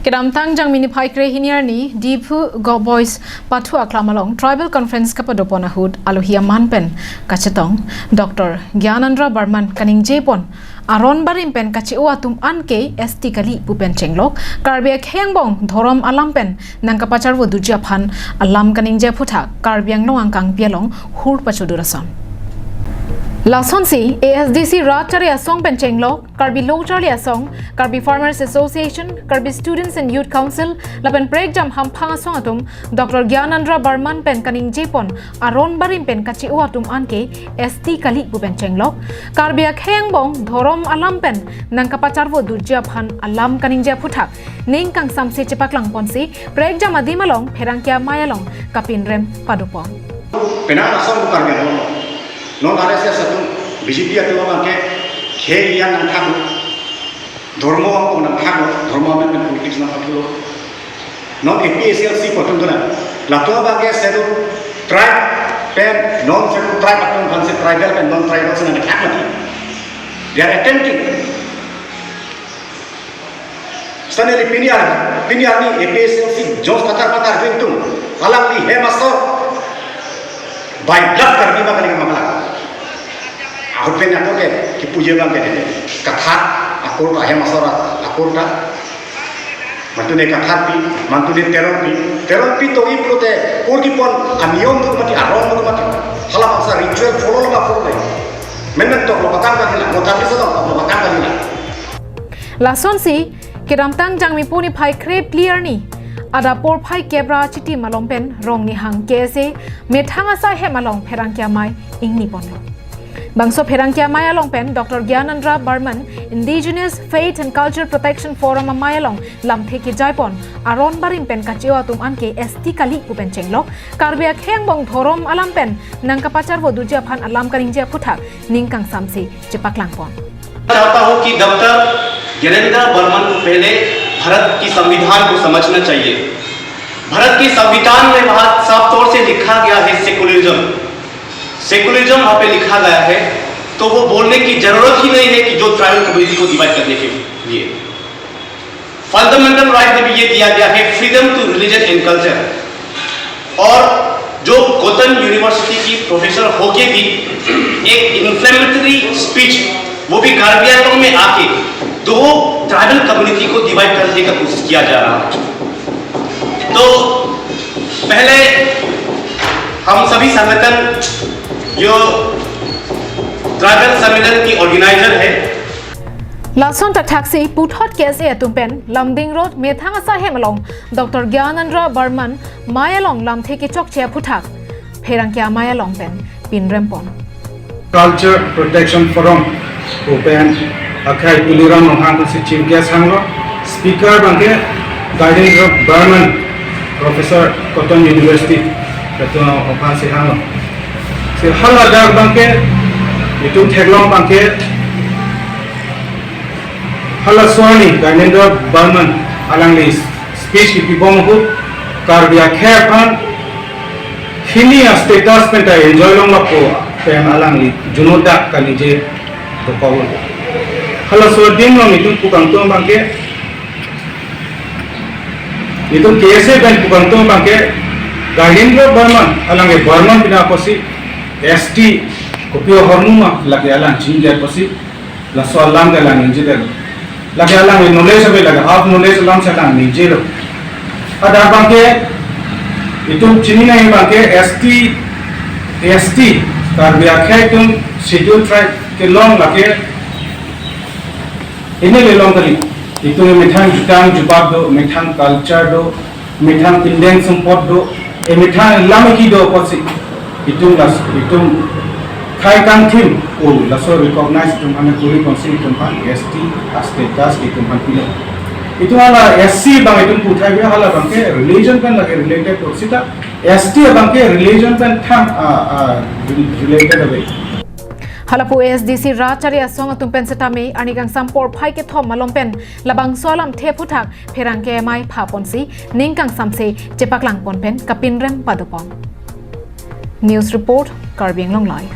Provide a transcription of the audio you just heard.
Kedam tang jang mini pai kre hiniar ni Dipu Go Boys Patu Aklamalong Tribal Conference kapadopona hud alohia manpen kachetong Dr. Gyanandra Barman kaning jepon aron barim pen kachi atum anke ST kali pupen chenglok karbiak hengbong thorom alampen nang kapachar wo dujia phan alam kaning je phutha karbiang noang kang pialong hur pachudurason Lason si ASDC Ratari Asong Penchenglok, Karbi Lotari Asong, Karbi Farmers Association, Karbi Students and Youth Council, Lapen Pregjam Hampang Asong Atum, Dr. Gyanandra Barman Pen Kaning Jepon, Aron Barim Pen Kachi Atum Anke, ST Kali Bu Penchenglok, Karbi Akhengbong, Thorom Alam Pen, Nangkapacharvo Dujia Phan Alam Kaning Jeputak, Ning Kang Samse Chepaklang Ponsi, Pregjam Adimalong, Perangkia Mayalong, Kapinrem Padupong. Penang Asong Bukargano. Non RSS satu BJP atau apa ke yang nak kamu dormo apa nak kamu dormo apa yang politik nak kamu non APSLC potong tu na lalu apa ke satu tribe pen non satu tribe atau konsep tribal pen non tribal sana nak kamu they are attempting sana ni piniar ni APSLC Jos patar gentung alam ni hemasor by blood karbi bakal dengan masalah. Aku pengen apa ke? Kipuja bang ke ni. Kathat, aku dah hemasora, aku dah. Mantu ni kathat pi, mantu ni teror pi to iplo te. Kurki pon aniom tu mati, arom tu mati. Halam masa ritual follow lah follow ni. Memang tu lo batang kan ni lah, motor ni sedang lo batang kan ni lah. Lason si, kedam tang jang mi puni pai krep clear ni. Ada por pai kebra chiti malong pen rong ni hang kese methanga sa he malong perangkia mai ingni pon bangso perangkia mai along pen Dr. Gyanandra Barman Indigenous Faith and Culture Protection Forum mai along lam theki jaipon aron barim pen kachiwa tum anke ST kali ku pen chenglok karbia khengbong thorom alam pen nangka pachar wo dujia phan alam karing je puthak ningkang samsi chepaklang pon चाहता हूं कि doctor Gyanendra Burman को पहले भारत की संविधान को समझना चाहिए। भारत के संविधान में बहुत साफ तौर से लिखा गया है सेकुलरिज्म वहां पे लिखा गया है, तो वो बोलने की जरूरत ही नहीं है कि जो ट्राइबल कम्युनिटी को डिवाइड करने के लिए फंडामेंटल राइट में भी ये दिया गया है freedom to religion and culture. और जो कॉटन यूनिवर्सिटी की प्रोफेसर होके भी एक इन्फ्लेमेटरी स्पीच वो भी कार्बी आंगलों में आके दो ट्राइबल कम्युनिटी को डिवाइड करने का कोशिश किया जा रहा है। तो पहले हम सभी संगठन जो ट्राइबल सम्मेलन की ऑर्गेनाइजर है Lason tak taksi puthot kese atumpen Lamding Road Methanga sa hemalong Dr. Gyanandra Barman Mayalong lam theki chokchia puthak Perangkia Mayalong pen pinrempon Culture Protection Forum Open Akai Puliram Nohan si Chief Guest Hanglo Speaker bangke Gyanandra Barman Professor Cotton University Ketua Opan si Hanglo si haladak bangke itu theglong bangke hala swani Gyanandra Barman alangli speech ki pibong hu karbia khapan hini status penta enjoy long lapo pen alangli junoda kalije to pawon hala so ding long itu pukang to bangke itu kese ben pukang to bangke Gyanandra Barman alangli Barman pina posi ST kopio hornuma lagi alang jinjar posi la so alang galang injidel lagi alang knowledge abe lagi half knowledge alang sakang nijero ada bangke itu chini nahi bangke ST karbia khaitum schedule tribe ke long lagi ini le long kali itu mithang jutang jubab do mithang culture do mithang Indian support do mithang lamaki do posi itu khai kang thim o laso recognize tum ane turi konsil tum pan ST status itu pan pilo itu ala SC bang itu puthai bi hala bang ke religion kan lage related to sita ST bang ke religion kan tham related away Halapu ASDC Ratari Asong atumpen setame anigang sampor pai ke thom malompen labang solam the puthak perangke mai phaponsi ningkang samse chepaklang ponpen kapinrem padupong News Report Karbi Anglong Live